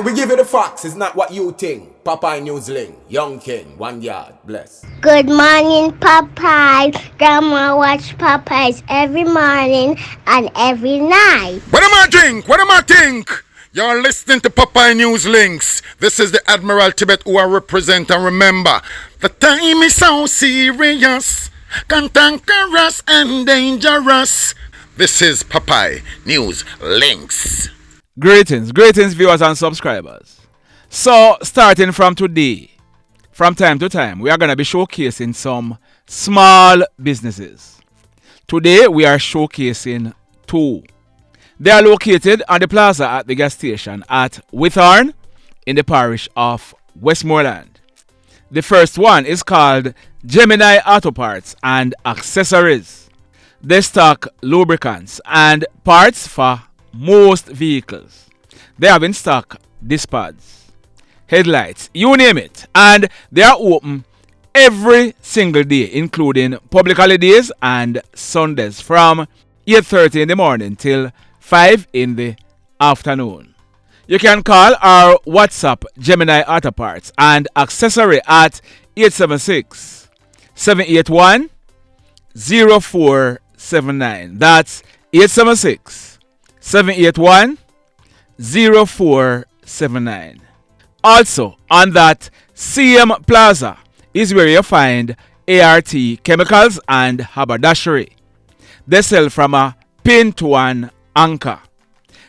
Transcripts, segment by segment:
We give you the facts, it's not what you think. Popeye Newsling, Young King, 1 yard, bless. Good morning, Popeye. Grandma watch Popeyes every morning and every night. What am I think? What am I think? You're listening to Popeye News Links. This is the Admiral Tibet who I represent, and remember, the time is so serious, cantankerous and dangerous. This is Popeye News Links. Greetings viewers and subscribers. So starting from today, from time to time, we are going to be showcasing some small businesses. Today we are showcasing 2. They are located on the plaza at the gas station at Wrongturn in the parish of Westmoreland. The first one is called Jameil Auto Parts and Accessories. They stock lubricants and parts for most vehicles. They have in stock disc pads, headlights, you name it, and they are open every single day, including public holidays and Sundays from 8:30 in the morning till 5 in the afternoon. You can call or WhatsApp Jameil Auto Parts and Accessory at 876-781-0479. That's 876-781-0479. Also, on that same plaza is where you find ART Chemicals and Haberdashery. They sell from a pin to an anchor.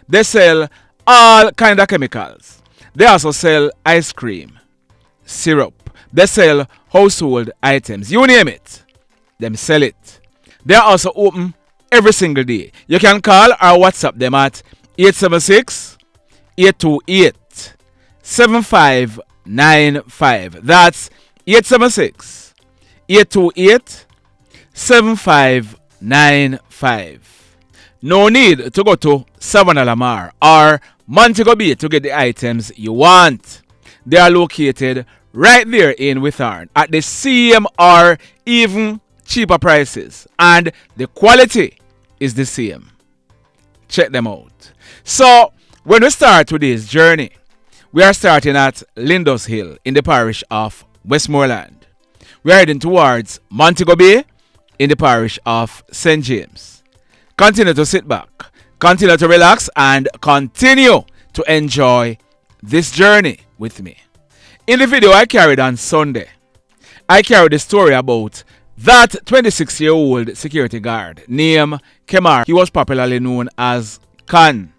They sell all kind of chemicals. They also sell ice cream, syrup. They sell household items. You name it, them sell it. They are also open every single day. You can call or WhatsApp them at 876-828-7595. That's 876-828-7595. No need to go to Savannah Lamar or Montego Bay to get the items you want. They are located right there in Wrongturn at the same or even cheaper prices, and the quality is the same. Check them out. So when we start today's journey, we are starting at Lindus Hill in the parish of Westmoreland. We are heading towards Montego Bay in the parish of St. James. Continue to sit back, continue to relax, and continue to enjoy this journey with me. In the video I carried on Sunday, I carried a story about that 26-year-old security guard named Kemar. He was popularly known as Khan.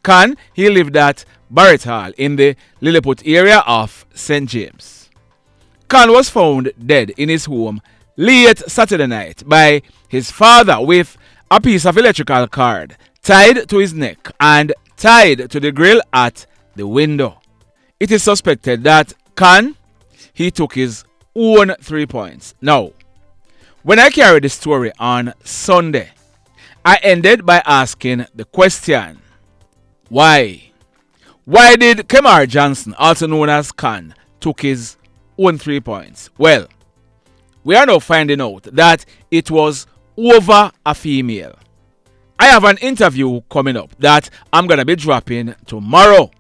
Khan, he lived at Barrett Hall in the Lilliput area of St. James. Khan was found dead in his home late Saturday night by his father with a piece of electrical cord tied to his neck and tied to the grill at the window. It is suspected that Khan, he took his own 3 points. Now, when I carried the story on Sunday, I ended by asking the question, why? Why did Kemar Johnson, also known as Khan, took his own 3 points? Well, we are now finding out that it was over a female. I have an interview coming up that I'm going to be dropping tomorrow.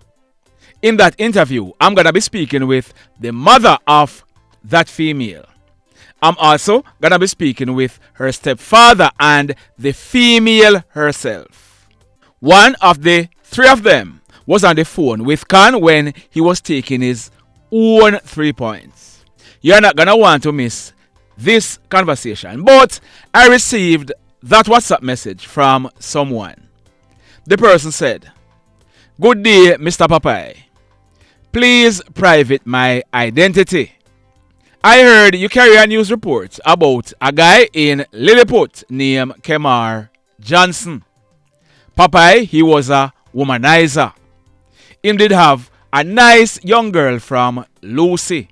In that interview, I'm going to be speaking with the mother of that female. I'm also going to be speaking with her stepfather and the female herself. One of the 3 of them was on the phone with Khan when he was taking his own 3 points. You're not going to want to miss this conversation, but I received that WhatsApp message from someone. The person said, "Good day, Mr. Popeye. Please private my identity. I heard you carry a news report about a guy in Lilliput named Kemar Johnson. Popeye, he was a womanizer. He did have a nice young girl from Lucy.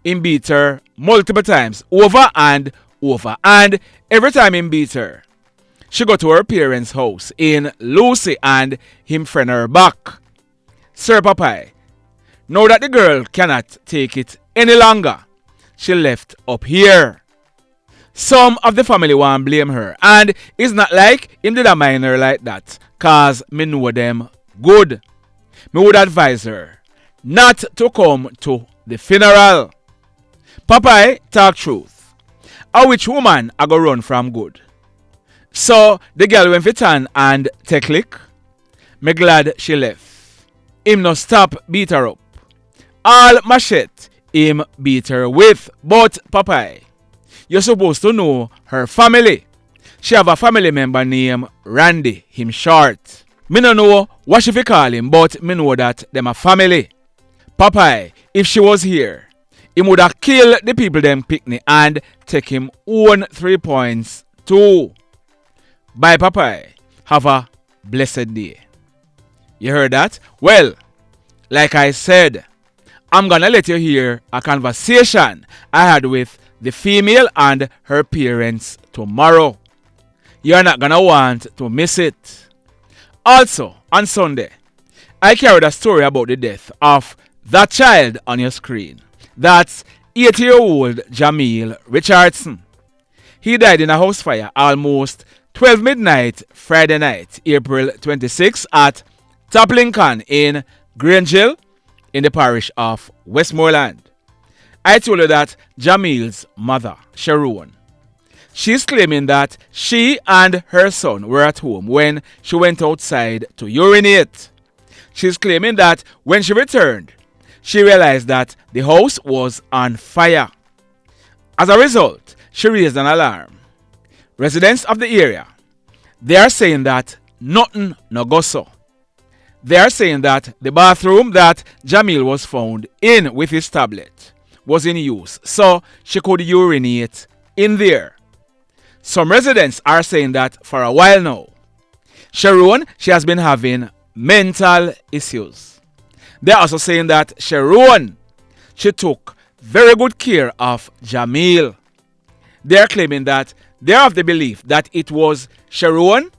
He beat her multiple times, over and over, and every time he beat her, she go to her parents' house in Lucy and him friend her back. Sir Popeye, now that the girl cannot take it any longer, she left up here. Some of the family want blame her, and it's not like him did a mind her like that, cause me know them good. me would advise her not to come to the funeral. Popeye talk truth. A which woman I go run from good. So the girl went for turn and take lick. Me glad she left. Him no stop beat her up. All machete him beat her with. But Popeye, you're supposed to know her family. She have a family member named Randy, him short. Me no know what she fi call him, but me know that them a family. Popeye, if she was here, he would have killed the people them picnic and take him own 3 points too. Bye Popeye. Have a blessed day. You heard that? Well, like I said, I'm gonna let you hear a conversation I had with the female and her parents tomorrow. You're not gonna want to miss it. Also, on Sunday, I carried a story about the death of that child on your screen. That's 80-year-old Jameil Richardson. He died in a house fire almost 12 midnight Friday night, April 26 at Top Lincoln in Grangeville in the parish of Westmoreland. I told you that Jameil's mother, Sharon, she's claiming that she and her son were at home when she went outside to urinate. She's claiming that when she returned, she realized that the house was on fire. As a result, she raised an alarm. Residents of the area, they are saying that nothing no go so. They are saying that the bathroom that Jameil was found in with his tablet was in use, so she could urinate in there. Some residents are saying that for a while now, Sharon, she has been having mental issues. They're also saying that Sharon, she took very good care of Jameil. They're claiming that they are of the belief that it was Sharon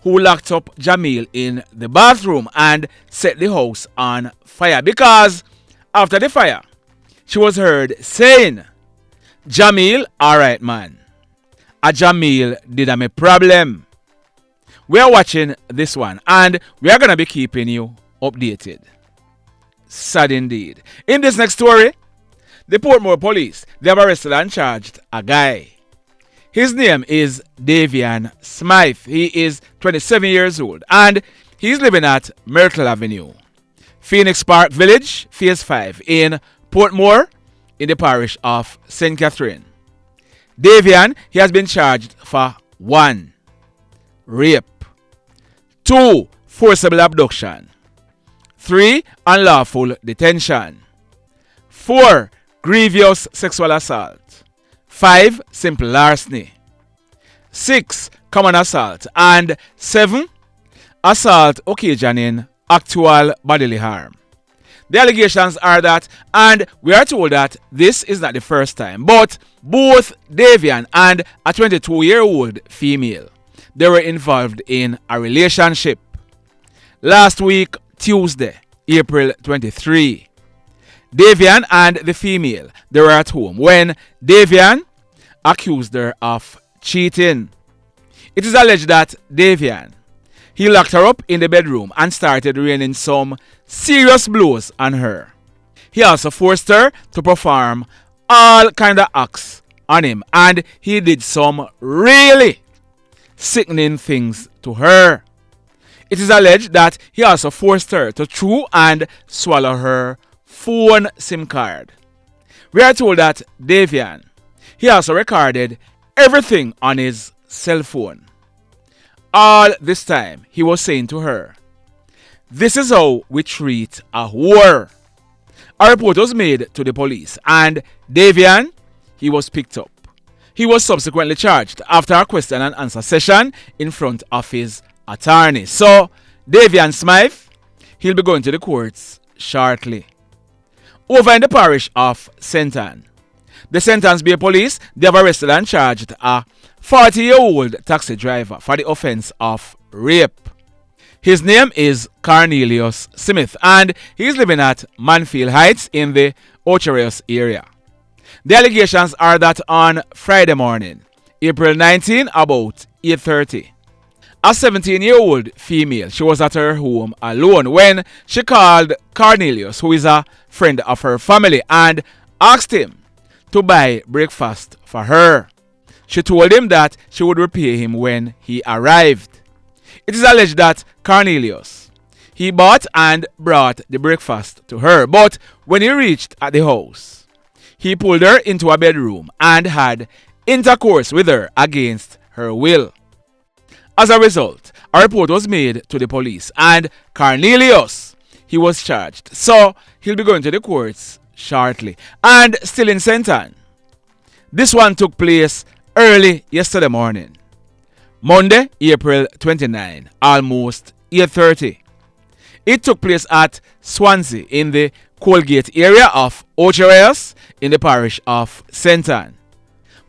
who locked up Jameil in the bathroom and set the house on fire. Because after the fire, she was heard saying, Jameil, alright man. A Jameil did have a problem. We are watching this one and we are going to be keeping you updated. Sad indeed. In this next story, the Portmore police, they have arrested and charged a guy. His name is Davian Smythe. He is 27 years old and he's living at Myrtle Avenue, Phoenix Park Village, Phase 5 in Portmore in the parish of St. Catherine. Davian, he has been charged for 1. Rape, 2. Forcible abduction, 3. Unlawful detention, 4. Grievous sexual assault, 5. Simple larceny, 6. Common assault, and 7. Assault occasioning actual bodily harm. The allegations are that, and we are told that this is not the first time, but both Davian and a 22-year-old female, they were involved in a relationship. Last week, Tuesday, April 23, Davian and the female, they were at home when Davian accused her of cheating. It is alleged that Davian, he locked her up in the bedroom and started raining some serious blows on her. He also forced her to perform all kind of acts on him, and he did some really sickening things to her. It is alleged that he also forced her to chew and swallow her phone SIM card. We are told that Davian, he also recorded everything on his cell phone. All this time, he was saying to her, "This is how we treat a whore." A report was made to the police and Davian, he was picked up. He was subsequently charged after a question and answer session in front of his attorney. So, Davian Smythe, he'll be going to the courts shortly. Over in the parish of St. Anne, the St. Anne's Bay Police, they have arrested and charged a 40-year-old taxi driver for the offense of rape. His name is Corneilous Smith and he's living at Manfield Heights in the Ocherous area. The allegations are that on Friday morning, April 19, about 8:30, A 17-year-old female. She was at her home alone when she called Corneilous, who is a friend of her family, and asked him to buy breakfast for her. She told him that she would repay him when he arrived. It is alleged that Corneilous, he bought and brought the breakfast to her, but when he reached at the house, he pulled her into a bedroom and had intercourse with her against her will. As a result, a report was made to the police, and Corneilous, he was charged. So he'll be going to the courts shortly and still in sentence. This one took place early yesterday morning, Monday, April 29, almost 8:30. It took place at Swansea in the Colgate area of Ochereas in the parish of St. Ann.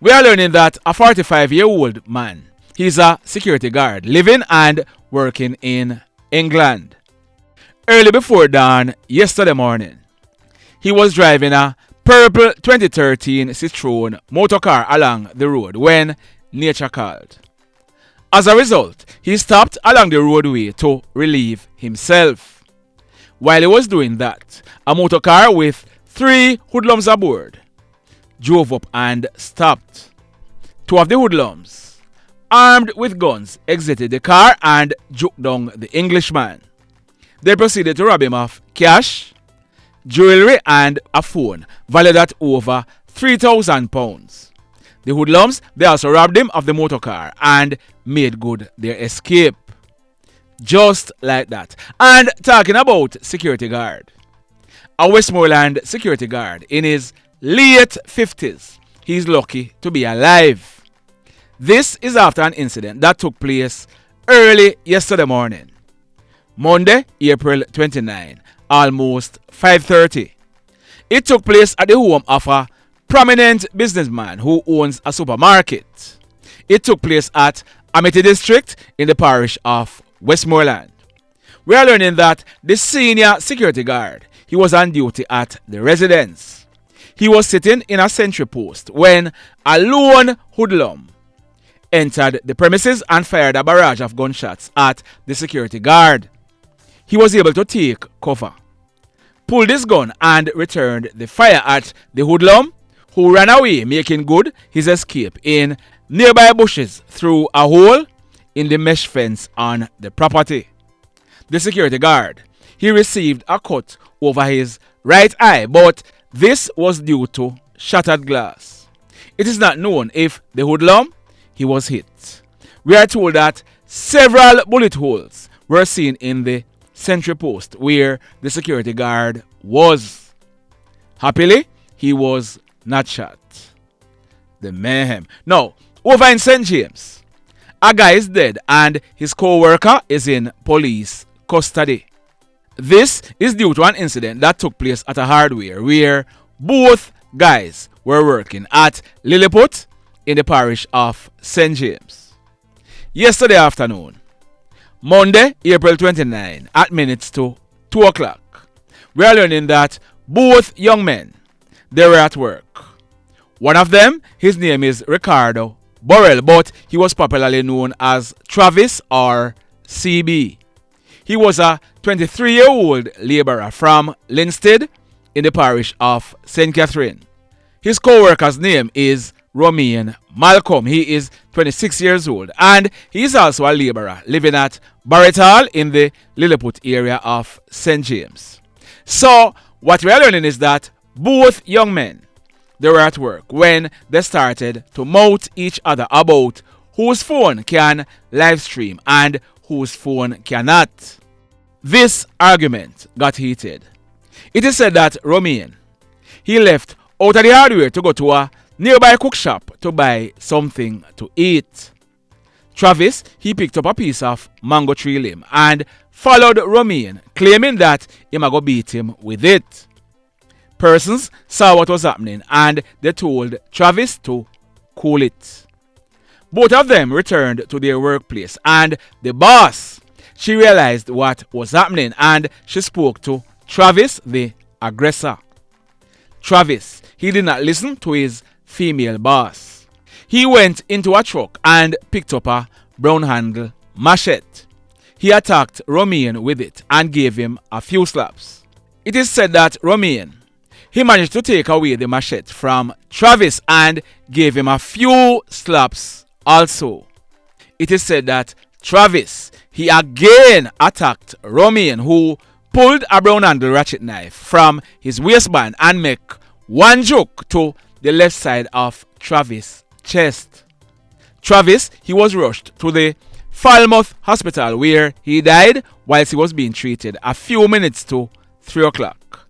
We are learning that a 45-year-old man, he's a security guard living and working in England. Early before dawn yesterday morning, he was driving a purple 2013 Citroen motorcar along the road when nature called. As a result, he stopped along the roadway to relieve himself. While he was doing that, a motorcar with 3 hoodlums aboard drove up and stopped. 2 of the hoodlums, armed with guns, exited the car and juked down the Englishman. They proceeded to rob him of cash, jewelry, and a phone valued at over £3,000. The hoodlums, they also robbed him of the motorcar and made good their escape. Just like that. And talking about security guard, a Westmoreland security guard in his late 50s, he's lucky to be alive. This is after an incident that took place early yesterday morning, Monday, April 29, almost 5:30. It took place at the home of a prominent businessman who owns a supermarket. It took place at Amity District in the parish of Westmoreland. We are learning that the senior security guard, he was on duty at the residence. He was sitting in a sentry post when a lone hoodlum entered the premises and fired a barrage of gunshots at the security guard. He was able to take cover, pulled his gun, and returned the fire at the hoodlum, who ran away, making good his escape in nearby bushes through a hole in the mesh fence on the property. The security guard, he received a cut over his right eye, but this was due to shattered glass. It is not known if the hoodlum, he was hit. We are told that several bullet holes were seen in the sentry post where the security guard was. Happily, he was not shot. The mayhem. Now, over in St. James, a guy is dead and his co-worker is in police custody. This is due to an incident that took place at a hardware where both guys were working at Lilliput in the parish of St. James. Yesterday afternoon, Monday, April 29, at minutes to 2 o'clock, we are learning that both young men, they were at work. One of them, his name is Ricardo Burrell, but he was popularly known as Travis or CB. He was a 23-year-old laborer from Linstead in the parish of St. Catherine. His co-worker's name is Romaine Malcolm. He is 26 years old and he is also a laborer living at Burrell in the Lilliput area of St. James. So what we are learning is that both young men, they were at work when they started to mouth each other about whose phone can live stream and whose phone cannot. This argument got heated. It is said that Romaine, he left out of the hardware to go to a nearby cook shop to buy something to eat. Travis, he picked up a piece of mango tree limb and followed Romaine, claiming that he might go beat him with it. Persons saw what was happening and they told Travis to cool it. Both of them returned to their workplace and the boss, she realized what was happening and she spoke to Travis, the aggressor. Travis, he did not listen to his female boss. He went into a truck and picked up a brown handle machete. He attacked Romaine with it and gave him a few slaps. It is said that Romaine, he managed to take away the machete from Travis and gave him a few slaps also. It is said that Travis, he again attacked Romaine, who pulled a brown handle ratchet knife from his waistband and make one joke to the left side of Travis' chest. Travis, he was rushed to the Falmouth Hospital where he died whilst he was being treated a few minutes to 3 o'clock.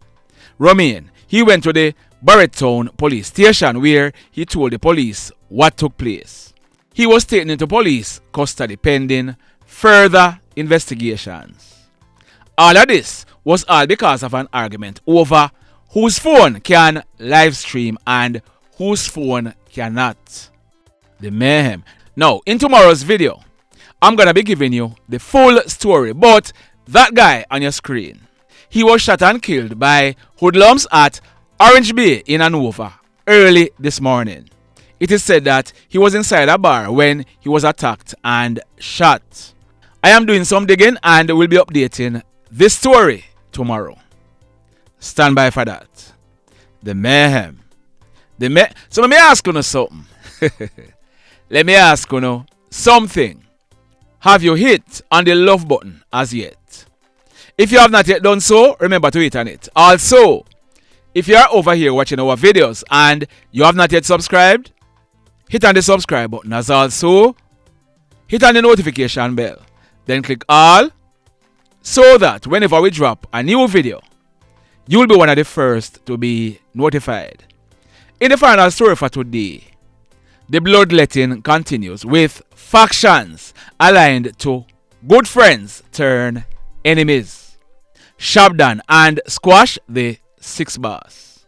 Romaine, he went to the Burrell police station where he told the police what took place. He was taken into police custody pending further investigations. All of this was all because of an argument over whose phone can live stream and whose phone cannot. The mayhem. Now, in tomorrow's video, I'm going to be giving you the full story, but that guy on your screen, he was shot and killed by hoodlums at Orange Bay in Hanover early this morning. It is said that he was inside a bar when he was attacked and shot. I am doing some digging and will be updating this story tomorrow. Stand by for that. The mayhem. So let me ask you something. Let me ask you something. Have you hit on the love button as yet? If you have not yet done so, remember to hit on it. Also, if you are over here watching our videos and you have not yet subscribed, hit on the subscribe button as also hit on the notification bell. Then click all so that whenever we drop a new video, you will be one of the first to be notified. In the final story for today, the bloodletting continues with factions aligned to good friends turn enemies. Shabdon and Squash the Six Boss.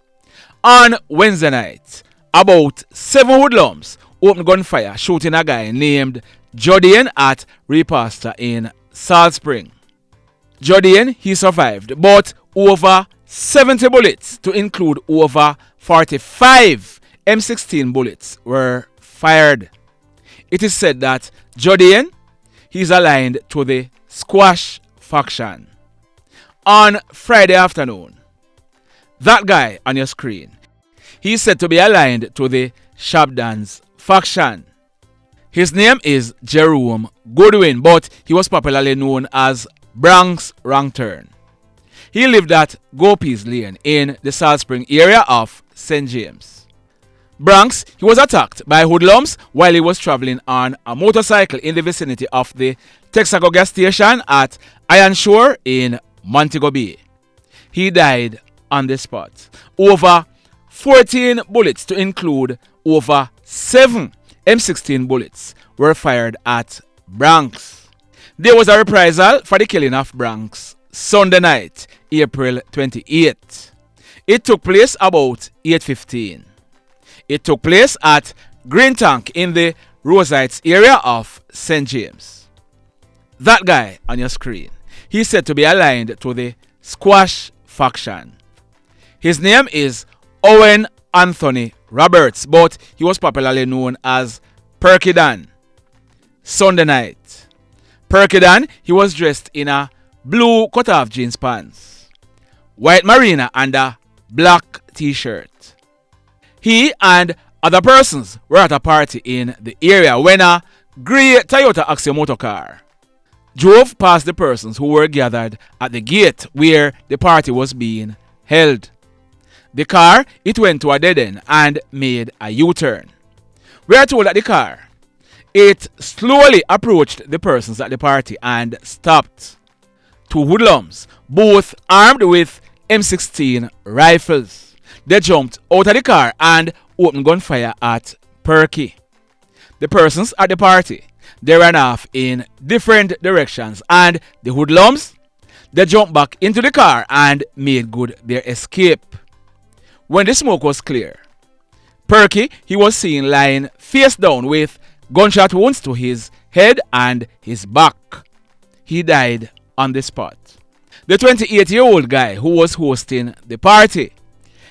On Wednesday night, about 7 hoodlums opened gunfire shooting a guy named Davian at Repastor in Salt Spring. Davian, he survived, but over 70 bullets, to include over 45 M16 bullets, were fired. It is said that Davian, he's aligned to the Squash faction. On Friday afternoon, that guy on your screen, he's said to be aligned to the Shabdon's faction. His name is Jerome Goodwin, but he was popularly known as Branxx Wrongturn. He lived at Gopi's Lane in the Salt Spring area of St. James. Branxx, he was attacked by hoodlums while he was traveling on a motorcycle in the vicinity of the Texaco gas station at Iron Shore in Montego Bay. He died on the spot. Over 14 bullets, to include over 7 M16 bullets, were fired at Branxx. There was a reprisal for the killing of Branxx Sunday night, April 28th. It took place about 8:15. It took place at Green Tank in the Rosites area of St. James. That guy on your screen, he's said to be aligned to the Squash faction. His name is Owen Anthony Roberts, but he was popularly known as Perky. Sunday night, Perky, he was dressed in a blue cut-off jeans pants, white marina and a black t-shirt. He and other persons were at a party in the area when a grey Toyota Axio motor car drove past the persons who were gathered at the gate where the party was being held. The car, it went to a dead end and made a U-turn. We are told that the car, it slowly approached the persons at the party and stopped. 2 hoodlums, both armed with M16 rifles. They jumped out of the car and opened gunfire at Perky. The persons at the party, they ran off in different directions, and the hoodlums, they jumped back into the car and made good their escape. When the smoke was clear, Perky, he was seen lying face down with gunshot wounds to his head and his back. He died on the spot. The 28-year-old guy who was hosting the party,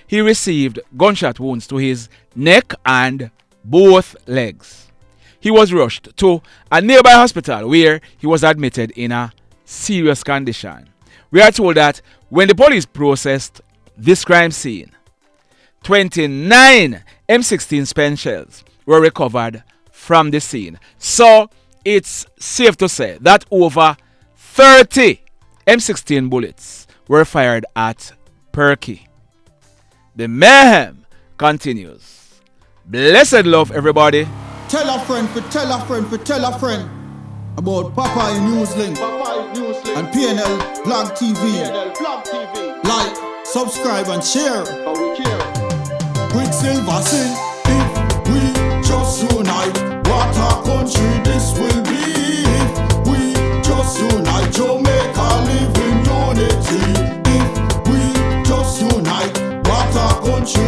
he received gunshot wounds to his neck and both legs. he was rushed to a nearby hospital where he was admitted in a serious condition. We are told that when the police processed this crime scene, 29 M16 spent shells were recovered from the scene. So it's safe to say that over 30 M16 bullets were fired at Perky. The mayhem continues. Blessed love, everybody. Tell a friend for tell a friend for tell a friend about Popeye Newslink and PNL Blog TV. Like, subscribe and share. Quicksilver sin, if we just unite, what a country this will be. If we just unite, Jamaica live in unity. If we just unite, what a country